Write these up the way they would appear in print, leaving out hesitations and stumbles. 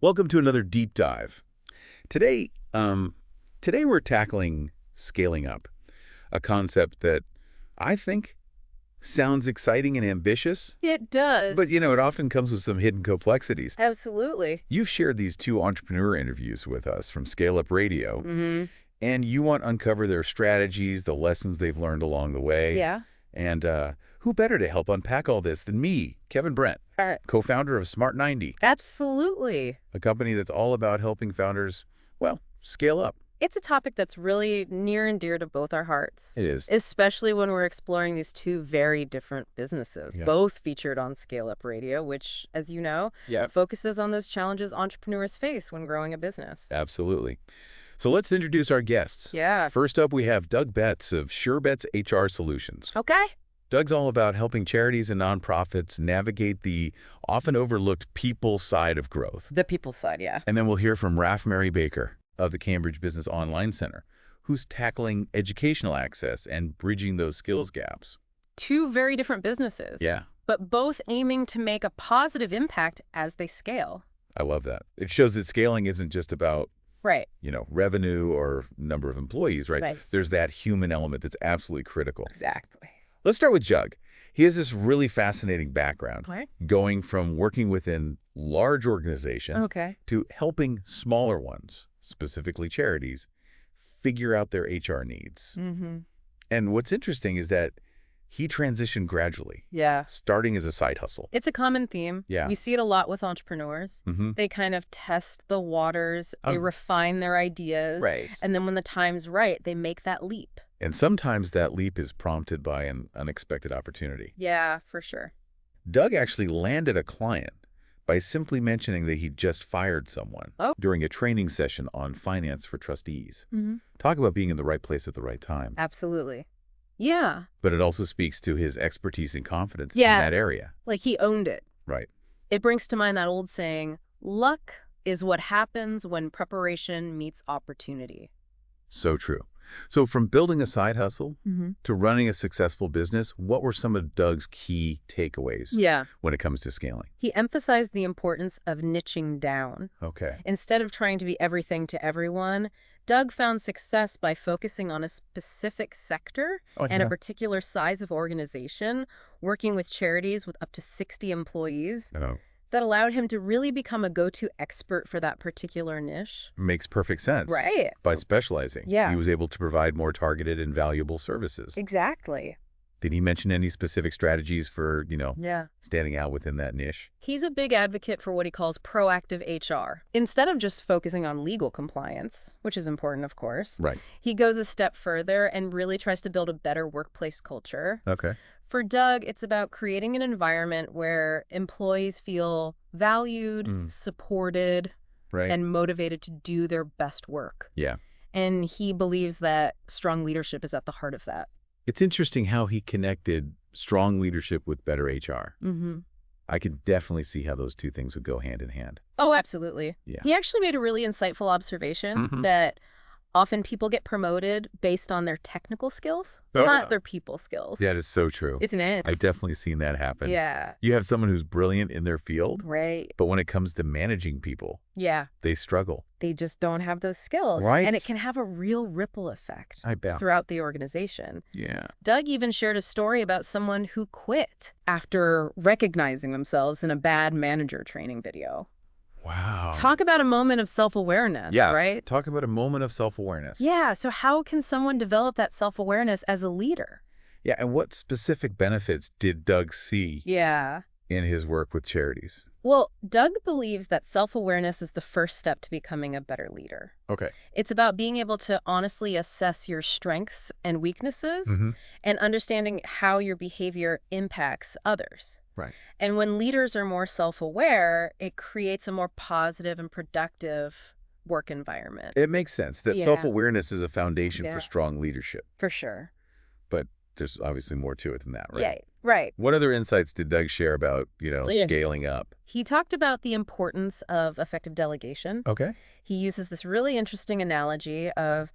Welcome to another deep dive. Today, today we're tackling scaling up, a concept that I think sounds exciting and ambitious, It does. but it often comes with some hidden complexities. Absolutely. You've shared these two entrepreneur interviews with us from Scale Up Radio, Mm-hmm. and you want to uncover their strategies, the lessons they've learned along the way. Yeah. And who better to help unpack all this than me, Kevin Brent, All right. co-founder of Smart 90, Absolutely. a company that's all about helping founders, well, scale up. It's a topic that's really near and dear to both our hearts, It is. especially when we're exploring these two very different businesses, Yeah. both featured on Scale Up Radio, which, as you know, focuses on those challenges entrepreneurs face when growing a business. Absolutely. So let's introduce our guests. Yeah. First up, we have Doug Betts of SureBets HR Solutions. Okay. Doug's all about helping charities and nonprofits navigate the often overlooked people side of growth. The people side, yeah. And then we'll hear from Rafmary Baker of the Cambridge Business Online Center, who's tackling educational access and bridging those skills gaps. Two very different businesses. Yeah, But both aiming to make a positive impact as they scale. I love that. It shows that scaling isn't just about Right. revenue or number of employees, right? Right. There's that human element that's absolutely critical. Exactly. Let's start with Doug. He has this really fascinating background, Right. going from working within large organizations Okay. to helping smaller ones, specifically charities, figure out their HR needs. Mm-hmm. And what's interesting is that he transitioned gradually, Yeah. starting as a side hustle. It's a common theme. Yeah. We see it a lot with entrepreneurs. Mm-hmm. They kind of test the waters, they Um, refine their ideas, Right. and then when the time's right, they make that leap. And sometimes that leap is prompted by an unexpected opportunity. Yeah, for sure. Doug actually landed a client by simply mentioning that he'd just fired someone Oh. during a training session on finance for trustees. Mm-hmm. Talk about being in the right place at the right time. Absolutely. Yeah. But it also speaks to his expertise and confidence Yeah. in that area. Like he owned it. Right. It brings to mind that old saying, luck is what happens when preparation meets opportunity. So true. So from building a side hustle Mm-hmm. to running a successful business, what were some of Doug's key takeaways Yeah. when it comes to scaling? He emphasized the importance of niching down. Okay. Instead of trying to be everything to everyone, Doug found success by focusing on a specific sector and a particular size of organization, working with charities with up to 60 employees. That allowed him to really become a go-to expert for that particular niche. Makes perfect sense. Right. By specializing, Yeah. he was able to provide more targeted and valuable services. Exactly. Did he mention any specific strategies for, Yeah. standing out within that niche? He's a big advocate for what he calls proactive HR. Instead of just focusing on legal compliance, which is important, of course, Right. he goes a step further and really tries to build a better workplace culture. Okay. For Doug, it's about creating an environment where employees feel valued, supported, Right. and motivated to do their best work. Yeah. And he believes that strong leadership is at the heart of that. It's interesting how he connected strong leadership with better HR. Mm-hmm. I could definitely see how those two things would go hand in hand. Oh, absolutely. Yeah. He actually made a really insightful observation Mhm. that often people get promoted based on their technical skills, Oh, not yeah. their people skills. That is so true. Isn't it? I've definitely seen that happen. Yeah. You have someone who's brilliant in their field, Right. but when it comes to managing people, Yeah. they struggle. They just don't have those skills. Right. And it can have a real ripple effect I bet. throughout the organization. Yeah. Doug even shared a story about someone who quit after recognizing themselves in a bad manager training video. Wow. Talk about a moment of self-awareness, Yeah. right? Talk about a moment of self-awareness. Yeah, so how can someone develop that self-awareness as a leader? Yeah, and what specific benefits did Doug see Yeah. in his work with charities? Well, Doug believes that self-awareness is the first step to becoming a better leader. Okay. It's about being able to honestly assess your strengths and weaknesses Mm-hmm. and understanding how your behavior impacts others. Right. And when leaders are more self-aware, it creates a more positive and productive work environment. It makes sense that Yeah. self-awareness is a foundation Yeah. for strong leadership, For sure. but there's obviously more to it than that, right? Yeah, right. What other insights did Doug share about, Yeah. scaling up? He talked about the importance of effective delegation. Okay. He uses this really interesting analogy of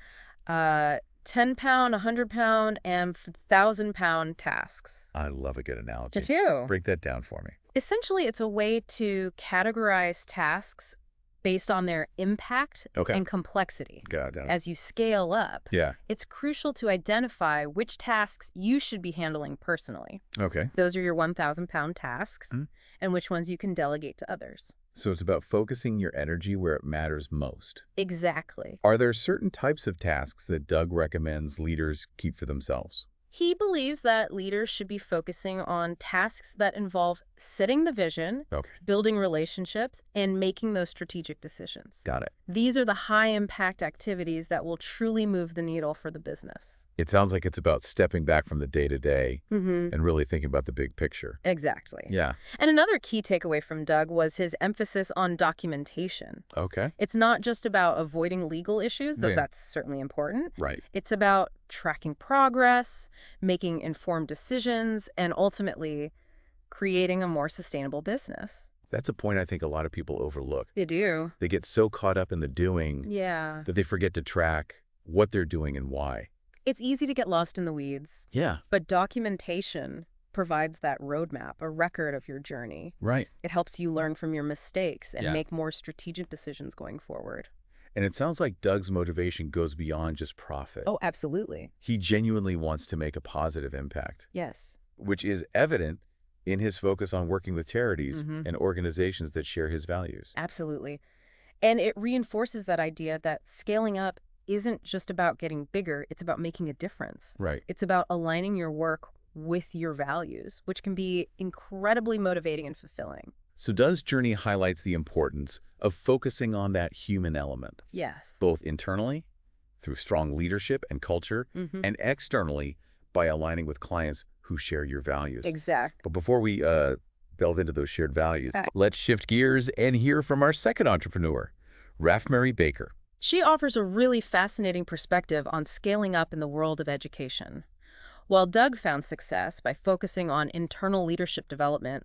10-pound, 100-pound, and 1,000-pound tasks. I love a good analogy. Me too. Break that down for me. Essentially, it's a way to categorize tasks based on their impact Okay. and complexity. Got it. As you scale up, Yeah. it's crucial to identify which tasks you should be handling personally. Okay. Those are your 1,000-pound tasks, Mhm. and which ones you can delegate to others. So it's about focusing your energy where it matters most. Exactly. Are there certain types of tasks that Doug recommends leaders keep for themselves? He believes that leaders should be focusing on tasks that involve setting the vision, Okay. building relationships, and making those strategic decisions. Got it. These are the high-impact activities that will truly move the needle for the business. It sounds like it's about stepping back from the day-to-day Mm-hmm. and really thinking about the big picture. Exactly. Yeah. And another key takeaway from Doug was his emphasis on documentation. Okay. It's not just about avoiding legal issues, though Yeah. that's certainly important. Right. It's about tracking progress, making informed decisions, and ultimately creating a more sustainable business. That's a point I think a lot of people overlook. They do. They get so caught up in the doing Yeah. that they forget to track what they're doing and why. It's easy to get lost in the weeds, Yeah. but documentation provides that roadmap, a record of your journey. Right. It helps you learn from your mistakes and Yeah. make more strategic decisions going forward. And it sounds like Doug's motivation goes beyond just profit. Oh, absolutely. He genuinely wants to make a positive impact, Yes. which is evident in his focus on working with charities Mhm. and organizations that share his values. Absolutely. And it reinforces that idea that scaling up isn't just about getting bigger, it's about making a difference. Right. It's about aligning your work with your values, which can be incredibly motivating and fulfilling. So Doug's journey highlights the importance of focusing on that human element, Yes. both internally, through strong leadership and culture, Mm-hmm. and externally by aligning with clients who share your values. Exactly. But before we delve into those shared values, Okay. let's shift gears and hear from our second entrepreneur, Rafmary Baker. She offers a really fascinating perspective on scaling up in the world of education. While Doug found success by focusing on internal leadership development,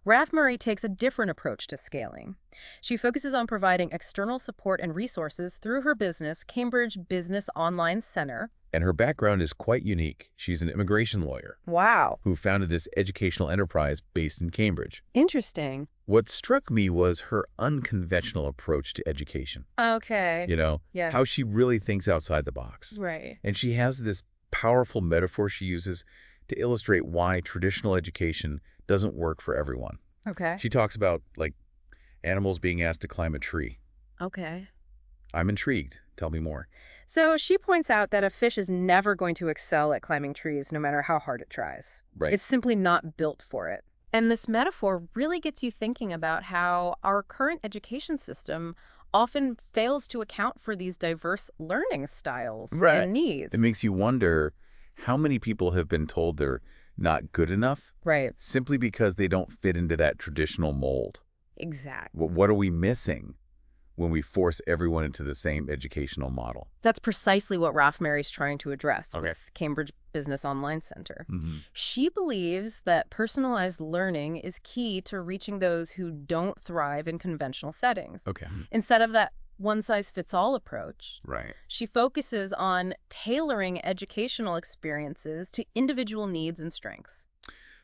Rafmary takes a different approach to scaling. She focuses on providing external support and resources through her business, Cambridge Business Online Center. And her background is quite unique. She's an immigration lawyer Wow. who founded this educational enterprise based in Cambridge. Interesting. What struck me was her unconventional approach to education. Okay. Yeah. How she really thinks outside the box. Right. And she has this powerful metaphor she uses to illustrate why traditional education doesn't work for everyone. Okay. She talks about, like, animals being asked to climb a tree. Okay. I'm intrigued. Tell me more. So she points out that a fish is never going to excel at climbing trees no matter how hard it tries. Right. It's simply not built for it. And this metaphor really gets you thinking about how our current education system often fails to account for these diverse learning styles Right. and needs. It makes you wonder how many people have been told they're not good enough Right. simply because they don't fit into that traditional mold. Exactly. What are we missing when we force everyone into the same educational model? That's precisely what Rafmary's trying to address Okay. with Cambridge Business Online Center. Mm-hmm. She believes that personalized learning is key to reaching those who don't thrive in conventional settings. Okay. Instead of that one-size-fits-all approach, Right. she focuses on tailoring educational experiences to individual needs and strengths.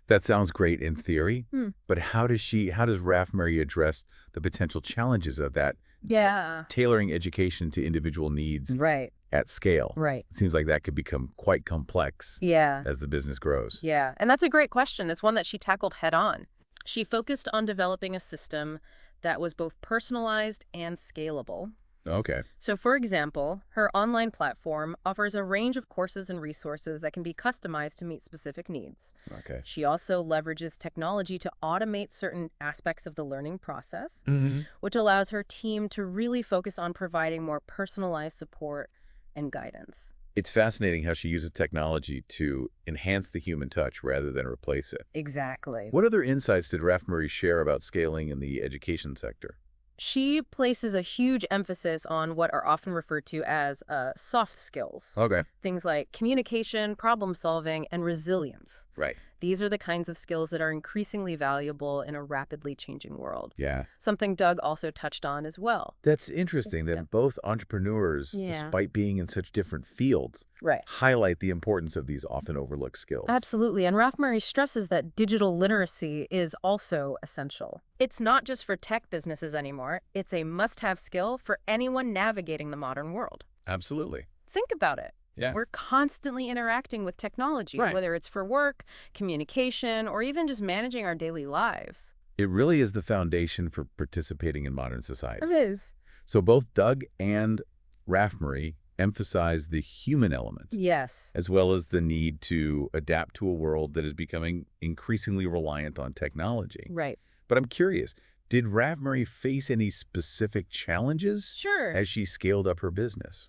That sounds great in theory, Hmm. but how does Rafmary address the potential challenges of that Yeah. tailoring education to individual needs Right. at scale? Right. It seems like that could become quite complex Yeah. as the business grows. Yeah. And that's a great question. It's one that she tackled head on. She focused on developing a system that was both personalized and scalable. Okay. So, for example, her online platform offers a range of courses and resources that can be customized to meet specific needs. Okay. She also leverages technology to automate certain aspects of the learning process, Mm-hmm. which allows her team to really focus on providing more personalized support and guidance. It's fascinating how she uses technology to enhance the human touch rather than replace it. Exactly. What other insights did Rafmary share about scaling in the education sector? She places a huge emphasis on what are often referred to as soft skills. Okay. Things like communication, problem solving, and resilience. Right. These are the kinds of skills that are increasingly valuable in a rapidly changing world. Yeah. Something Doug also touched on as well. That's interesting Yeah. that both entrepreneurs, Yeah. despite being in such different fields, Right. highlight the importance of these often overlooked skills. Absolutely. And Rafmary stresses that digital literacy is also essential. It's not just for tech businesses anymore. It's a must-have skill for anyone navigating the modern world. Absolutely. Think about it. Yeah. We're constantly interacting with technology, Right. whether it's for work, communication, or even just managing our daily lives. It really is the foundation for participating in modern society. It is. So both Doug and Rafmary emphasize the human element, Yes. as well as the need to adapt to a world that is becoming increasingly reliant on technology. Right. But I'm curious, did Rafmary face any specific challenges Sure. as she scaled up her business?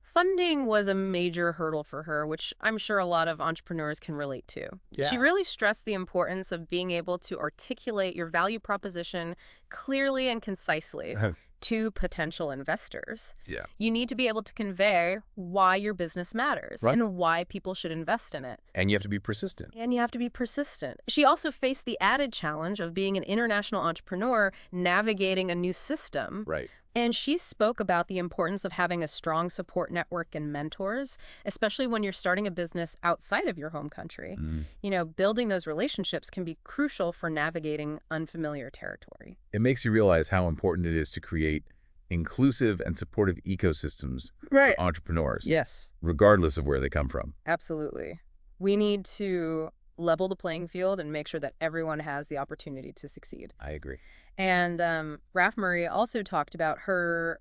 Funding was a major hurdle for her, which I'm sure a lot of entrepreneurs can relate to. Yeah. She really stressed the importance of being able to articulate your value proposition clearly and concisely to potential investors. Yeah. You need to be able to convey why your business matters Right. and why people should invest in it. And you have to be persistent. And you have to be persistent. She also faced the added challenge of being an international entrepreneur navigating a new system. Right. And she spoke about the importance of having a strong support network and mentors, especially when you're starting a business outside of your home country. You know, building those relationships can be crucial for navigating unfamiliar territory. It makes you realize how important it is to create inclusive and supportive ecosystems Right. for entrepreneurs, Yes, regardless of where they come from. absolutely. We need to level the playing field and make sure that everyone has the opportunity to succeed. I agree. And Rafmary also talked about her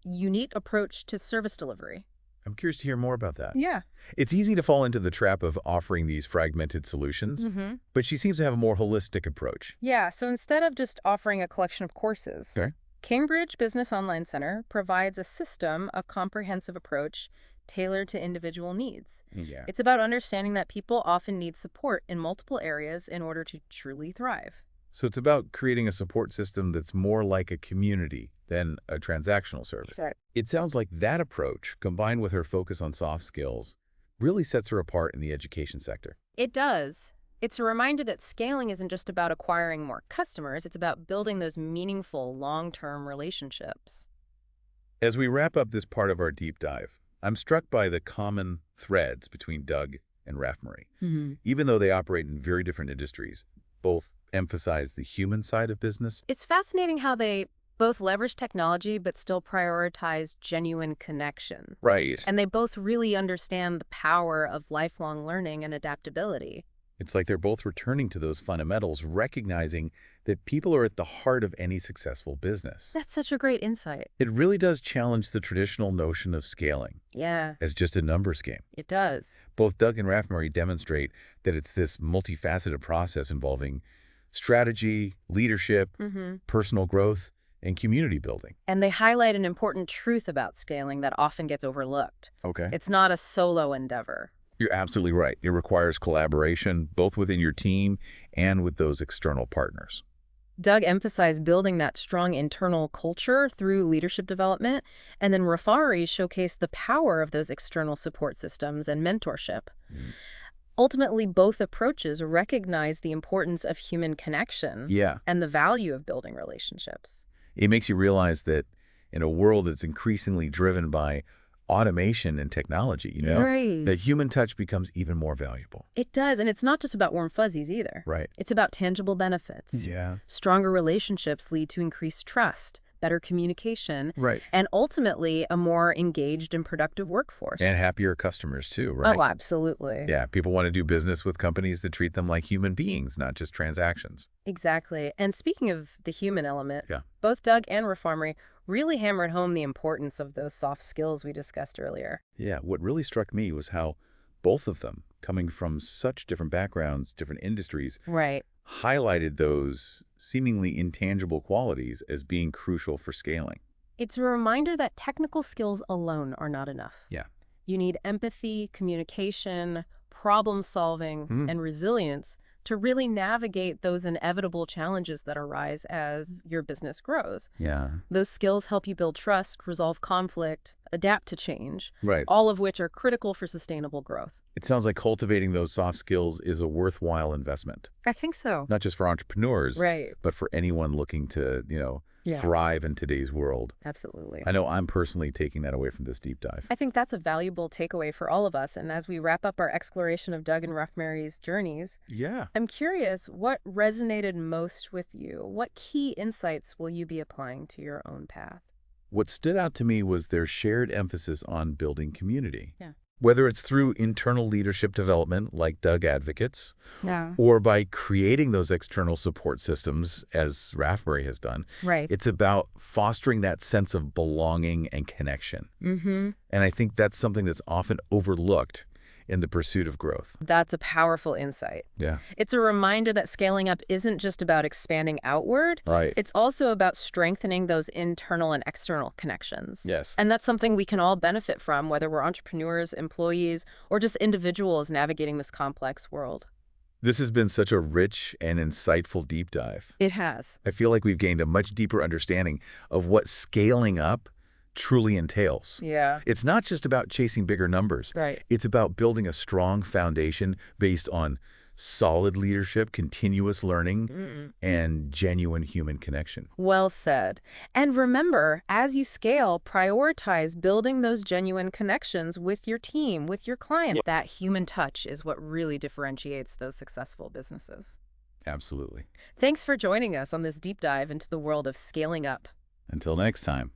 unique approach to service delivery. I'm curious to hear more about that. Yeah. It's easy to fall into the trap of offering these fragmented solutions, but she seems to have a more holistic approach. Yeah, so instead of just offering a collection of courses, Okay. Cambridge Business Online Center provides a system, a comprehensive approach tailored to individual needs. Yeah. It's about understanding that people often need support in multiple areas in order to truly thrive. So it's about creating a support system that's more like a community than a transactional service. Exactly. It sounds like that approach, combined with her focus on soft skills, really sets her apart in the education sector. It does. It's a reminder that scaling isn't just about acquiring more customers, it's about building those meaningful, long-term relationships. As we wrap up this part of our deep dive, I'm struck by the common threads between Doug and Rafmary. Even though they operate in very different industries, both emphasize the human side of business. It's fascinating how they both leverage technology but still prioritize genuine connection. Right. And they both really understand the power of lifelong learning and adaptability. It's like they're both returning to those fundamentals, recognizing that people are at the heart of any successful business. That's such a great insight. It really does challenge the traditional notion of scaling Yeah, as just a numbers game. it does. Both Doug and Rafmary demonstrate that it's this multifaceted process involving strategy, leadership, personal growth, and community building. And they highlight an important truth about scaling that often gets overlooked. Okay. It's not a solo endeavor. You're absolutely right. It requires collaboration, both within your team and with those external partners. Doug emphasized building that strong internal culture through leadership development, and then Rafmary showcased the power of those external support systems and mentorship. Ultimately, both approaches recognize the importance of human connection Yeah. and the value of building relationships. It makes you realize that in a world that's increasingly driven by automation and technology, Right. that human touch becomes even more valuable. It does, and it's not just about warm fuzzies either. Right. It's about tangible benefits. Yeah. Stronger relationships lead to increased trust, better communication, Right. and ultimately a more engaged and productive workforce. And happier customers too, right? Oh, absolutely. Yeah, people want to do business with companies that treat them like human beings, not just transactions. Exactly. And speaking of the human element, Yeah. both Doug and Rafmary really hammered home the importance of those soft skills we discussed earlier. Yeah, what really struck me was how both of them, coming from such different backgrounds, different industries, Right. highlighted those seemingly intangible qualities as being crucial for scaling. It's a reminder that technical skills alone are not enough. Yeah. You need empathy, communication, problem solving, and resilience to really navigate those inevitable challenges that arise as your business grows. Yeah. Those skills help you build trust, resolve conflict, adapt to change, Right. all of which are critical for sustainable growth. It sounds like cultivating those soft skills is a worthwhile investment, I think so. not just for entrepreneurs, Right. but for anyone looking to, Yeah. thrive in today's world. Absolutely. I know I'm personally taking that away from this deep dive. I think that's a valuable takeaway for all of us. And as we wrap up our exploration of Doug and Rafmary's journeys, Yeah. I'm curious, what resonated most with you? What key insights will you be applying to your own path? What stood out to me was their shared emphasis on building community. Yeah. Whether it's through internal leadership development, like Doug advocates, Yeah. or by creating those external support systems, as Rafmary has done, Right. it's about fostering that sense of belonging and connection. Mm-hmm. And I think that's something that's often overlooked in the pursuit of growth. That's a powerful insight. Yeah. It's a reminder that scaling up isn't just about expanding outward. Right. It's also about strengthening those internal and external connections. Yes. And that's something we can all benefit from, whether we're entrepreneurs, employees, or just individuals navigating this complex world. This has been such a rich and insightful deep dive. It has. I feel like we've gained a much deeper understanding of what scaling up truly entails. Yeah. It's not just about chasing bigger numbers. Right. It's about building a strong foundation based on solid leadership, continuous learning, and genuine human connection. Well said. And remember, as you scale, prioritize building those genuine connections with your team, with your client. That human touch is what really differentiates those successful businesses. Absolutely. Thanks for joining us on this deep dive into the world of scaling up. Until next time.